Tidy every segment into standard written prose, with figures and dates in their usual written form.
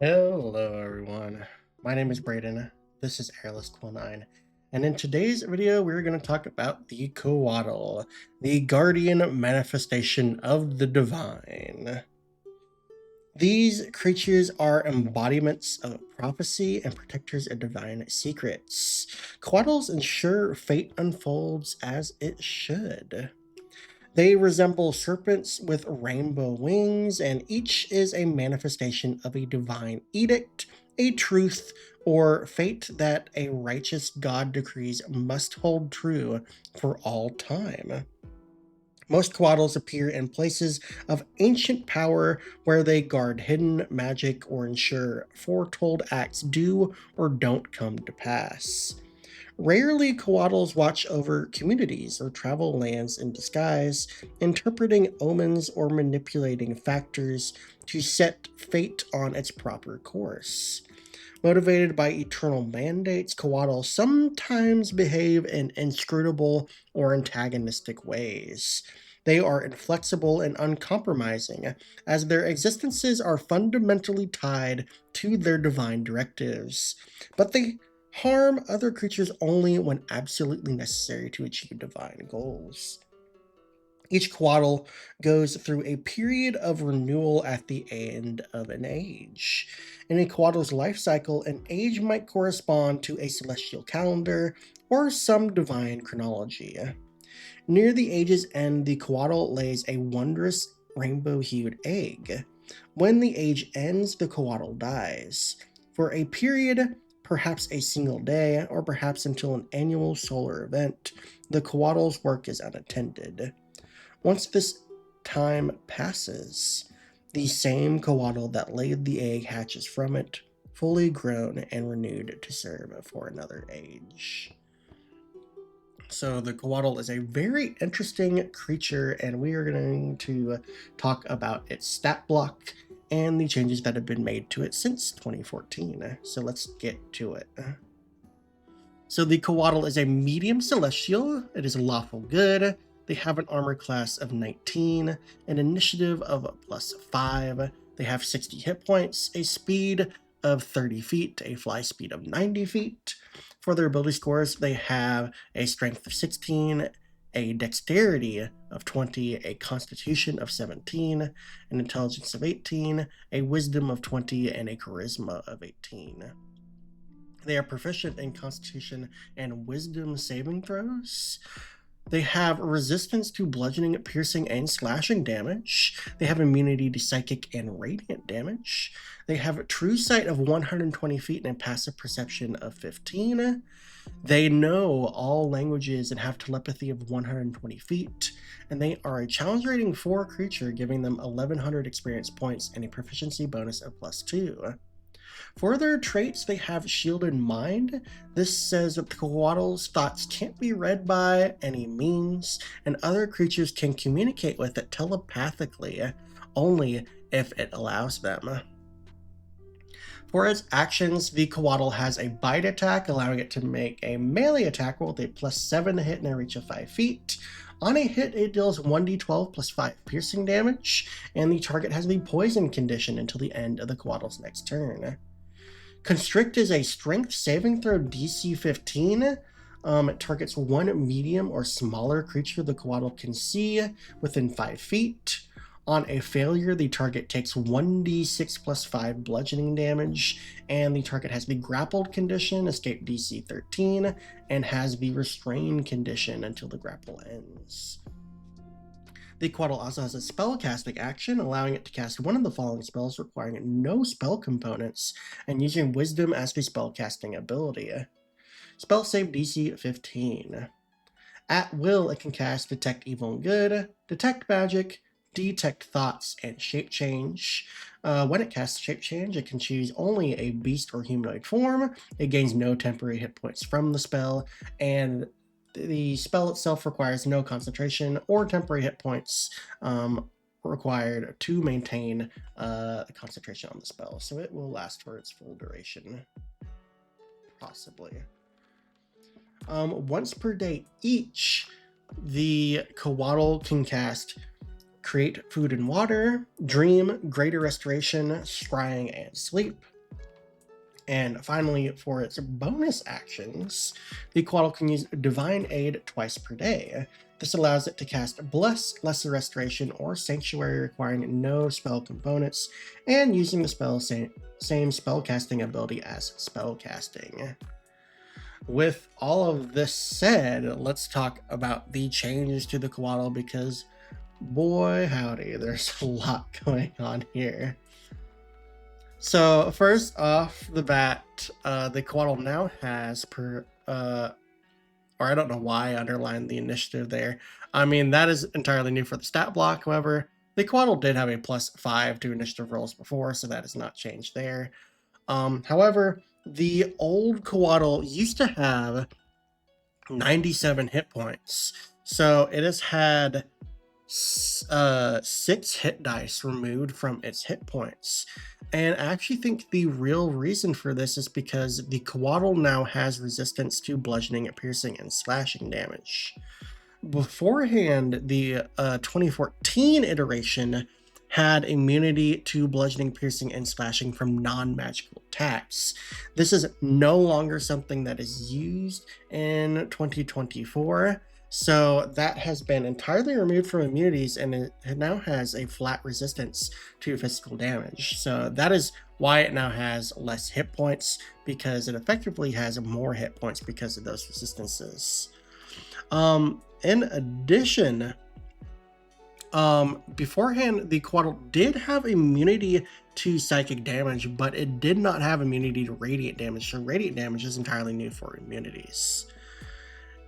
Hello everyone, my name is Brayden, this is Airless Quill 9, and in today's video we're going to talk about the Couatl, the guardian manifestation of the divine. These creatures are embodiments of prophecy and protectors of divine secrets. Couatls ensure fate unfolds as it should. They resemble serpents with rainbow wings, and each is a manifestation of a divine edict, a truth, or fate that a righteous God decrees must hold true for all time. Most Couatls appear in places of ancient power where they guard hidden magic or ensure foretold acts do or don't come to pass. Rarely, Couatls watch over communities or travel lands in disguise, interpreting omens or manipulating factors to set fate on its proper course. Motivated by eternal mandates, Couatls sometimes behave in inscrutable or antagonistic ways. They are inflexible and uncompromising, as their existences are fundamentally tied to their divine directives. But they harm other creatures only when absolutely necessary to achieve divine goals. Each Couatl goes through a period of renewal at the end of an age. In a Couatl's life cycle, an age might correspond to a celestial calendar or some divine chronology. Near the age's end, the Couatl lays a wondrous rainbow-hued egg. When the age ends, the Couatl dies. For a period, perhaps a single day, or perhaps until an annual solar event, the Couatl's work is unattended. Once this time passes, the same Couatl that laid the egg hatches from it, fully grown and renewed to serve for another age. So the Couatl is a very interesting creature, and we are going to talk about its stat block and the changes that have been made to it since 2014. So let's get to it. So the Couatl is a medium celestial. It is lawful good. They have an armor class of 19, an initiative of +5. They have 60 hit points, a speed of 30 feet, a fly speed of 90 feet. For their ability scores, they have a strength of 16, a dexterity of 20, a constitution of 17, an intelligence of 18, a wisdom of 20, and a charisma of 18. They are proficient in constitution and wisdom saving throws. They have resistance to bludgeoning, piercing, and slashing damage. They have immunity to psychic and radiant damage. They have a true sight of 120 feet and passive perception of 15. They know all languages and have telepathy of 120 feet. And they are a challenge rating 4 creature, giving them 1100 experience points and a proficiency bonus of +2. For their traits, they have shielded mind. This says that the Couatl's thoughts can't be read by any means, and other creatures can communicate with it telepathically, only if it allows them. For its actions, the Couatl has a bite attack, allowing it to make a melee attack roll with a +7 to hit and a reach of 5 feet. On a hit, it deals 1d12 +5 piercing damage, and the target has the poison condition until the end of the Couatl's next turn. Constrict is a strength saving throw DC 15. It targets one medium or smaller creature the Couatl can see within 5 feet. On a failure, the target takes 1d6 +5 bludgeoning damage, and the target has the grappled condition, escape DC 13, and has the restrained condition until the grapple ends. The Couatl also has a spellcasting action, allowing it to cast one of the following spells requiring no spell components and using Wisdom as the spellcasting ability. Spell save DC 15. At will, it can cast Detect Evil and Good, Detect Magic, Detect Thoughts, and Shape Change. When it casts Shape Change, it can choose only a beast or humanoid form. It gains no temporary hit points from the spell, and the spell itself requires no concentration or temporary hit points required to maintain concentration on the spell. So it will last for its full duration, possibly. Once per day each, the Couatl can cast create food and water, dream, greater restoration, scrying, and sleep. And finally, for its bonus actions, the Couatl can use Divine Aid twice per day. This allows it to cast Bless, Lesser Restoration, or Sanctuary requiring no spell components, and using the same spellcasting ability as spellcasting. With all of this said, let's talk about the changes to the Couatl, because boy howdy, there's a lot going on here. So first off the bat, the Couatl now has or I don't know why I underlined the initiative there. I mean, that is entirely new for the stat block. However, the Couatl did have a +5 to initiative rolls before, so that has not changed there. However, the old Couatl used to have 97 hit points. So it has had 6 hit dice removed from its hit points. And I actually think the real reason for this is because the Couatl now has resistance to bludgeoning, piercing, and slashing damage. Beforehand, the 2014 iteration had immunity to bludgeoning, piercing, and slashing from non-magical attacks. This is no longer something that is used in 2024. So that has been entirely removed from immunities, and it now has a flat resistance to physical damage. So that is why it now has less hit points, because it effectively has more hit points because of those resistances. In addition, beforehand, the Couatl did have immunity to psychic damage, but it did not have immunity to radiant damage. So radiant damage is entirely new for immunities.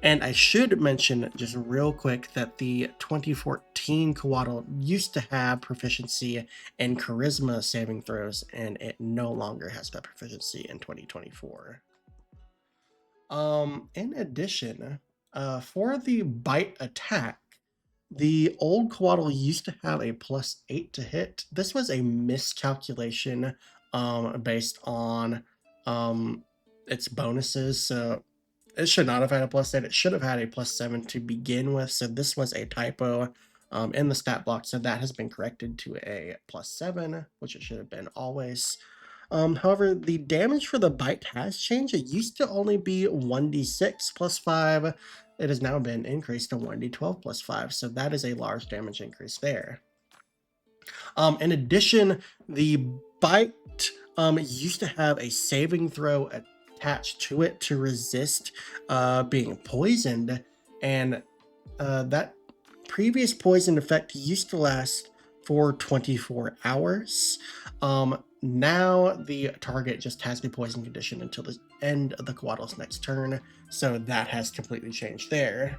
And I should mention just real quick that the 2014 Couatl used to have proficiency in charisma saving throws, and it no longer has that proficiency in 2024. In addition, for the bite attack, the old Couatl used to have a +8 to hit. This was a miscalculation based on its bonuses. So it should not have had a +8. It should have had a +7 to begin with. So this was a typo in the stat block. So that has been corrected to a +7, which it should have been always. However, the damage for the bite has changed. It used to only be 1d6 +5. It has now been increased to 1d12 +5. So that is a large damage increase there. In addition, the bite used to have a saving throw attached to it to resist being poisoned, and that previous poison effect used to last for 24 hours. Now the target just has the poison condition until the end of the Couatl's next turn, so that has completely changed there.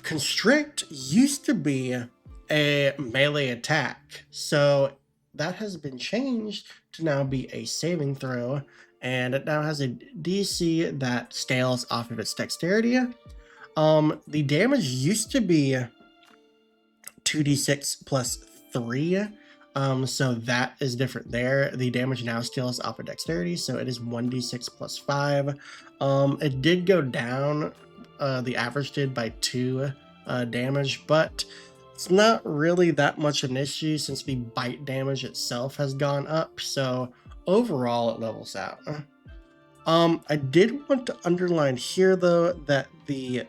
Constrict used to be a melee attack, so that has been changed to now be a saving throw, and it now has a DC that scales off of its dexterity. The damage used to be 2d6 +3, so that is different there. The damage now scales off of dexterity, so it is 1d6 +5. It did go down, the average did, by 2 damage, but it's not really that much an issue since the bite damage itself has gone up, so overall it levels out. I did want to underline here though that the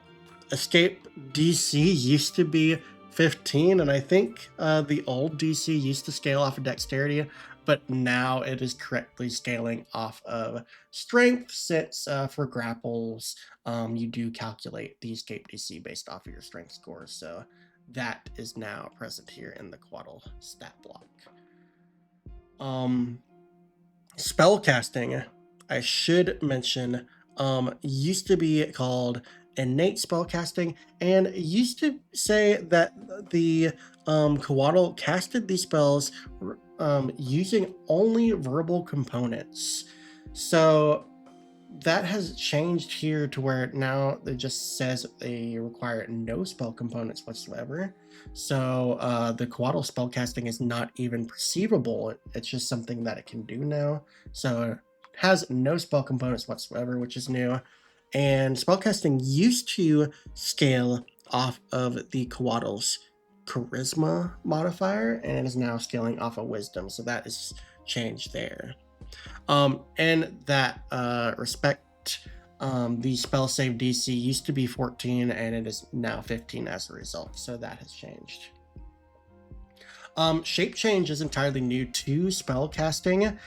escape DC used to be 15, and I think the old DC used to scale off of dexterity, but now it is correctly scaling off of strength, since for grapples you do calculate the escape DC based off of your strength score, so that is now present here in the Couatl stat block. Spellcasting, I should mention, used to be called innate spellcasting, and it used to say that the Couatl casted these spells using only verbal components. So that has changed here to where now it just says they require no spell components whatsoever. So the Couatl spellcasting is not even perceivable. It's just something that it can do now. So it has no spell components whatsoever, which is new. And spellcasting used to scale off of the Couatl's charisma modifier, and it is now scaling off of wisdom, so that is changed there. In that respect, the spell save DC used to be 14 and it is now 15 as a result, so that has changed. Shape change is entirely new to spell casting,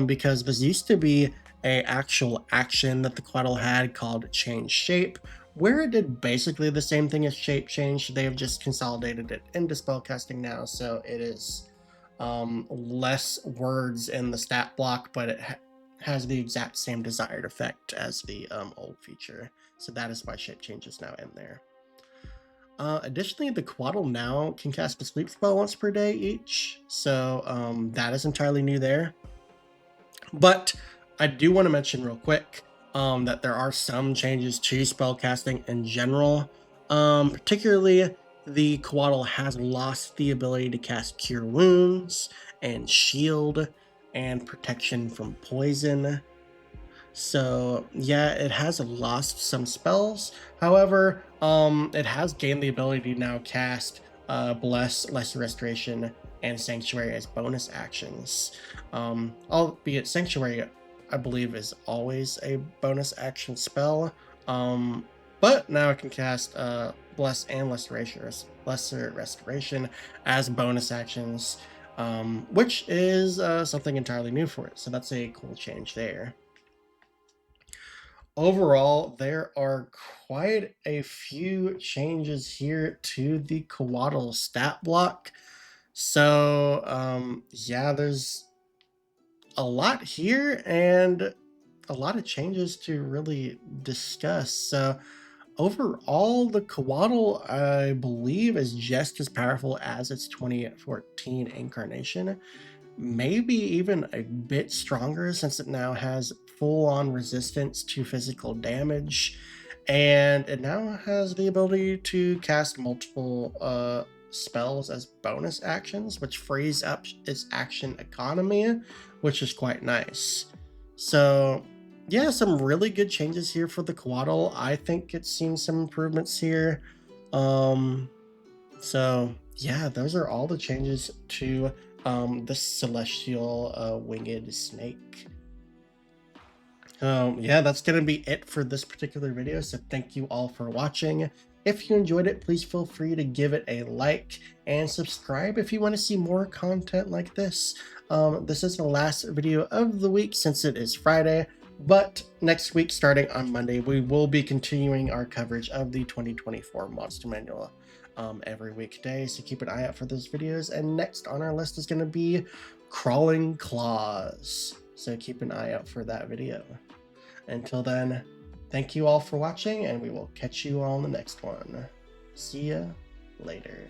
because this used to be a actual action that the Couatl had called change shape, where it did basically the same thing as shape change. They have just consolidated it into spell casting now, so it is less words in the stat block, but it has the exact same desired effect as the old feature. So that is why shape change is now in there. Additionally, the Couatl now can cast a sleep spell once per day each, so that is entirely new there. But I do want to mention real quick that there are some changes to spell casting in general. Particularly, the Couatl has lost the ability to cast Cure Wounds and Shield and Protection from Poison. So yeah, it has lost some spells. However, it has gained the ability to now cast Bless, Lesser Restoration, and Sanctuary as bonus actions. Albeit Sanctuary, I believe, is always a bonus action spell. But now it can cast Bless and Lesser Restoration as bonus actions, which is something entirely new for it. So that's a cool change there. Overall, there are quite a few changes here to the Couatl stat block. So, yeah, there's a lot here and a lot of changes to really discuss. So, overall, the Couatl, I believe, is just as powerful as its 2014 incarnation. Maybe even a bit stronger, since it now has full-on resistance to physical damage, and it now has the ability to cast multiple spells as bonus actions, which frees up its action economy, which is quite nice. So yeah, some really good changes here for the Couatl. I think it's seen some improvements here. So yeah, those are all the changes to the celestial winged snake. Yeah, that's gonna be it for this particular video, so thank you all for watching. If you enjoyed it, please feel free to give it a like and subscribe if you want to see more content like this. This is the last video of the week since it is Friday, but next week, starting on Monday, we will be continuing our coverage of the 2024 Monster Manual every weekday, so keep an eye out for those videos. And next on our list is going to be Crawling Claws, so keep an eye out for that video. Until then, thank you all for watching, and we will catch you all in the next one. See ya later.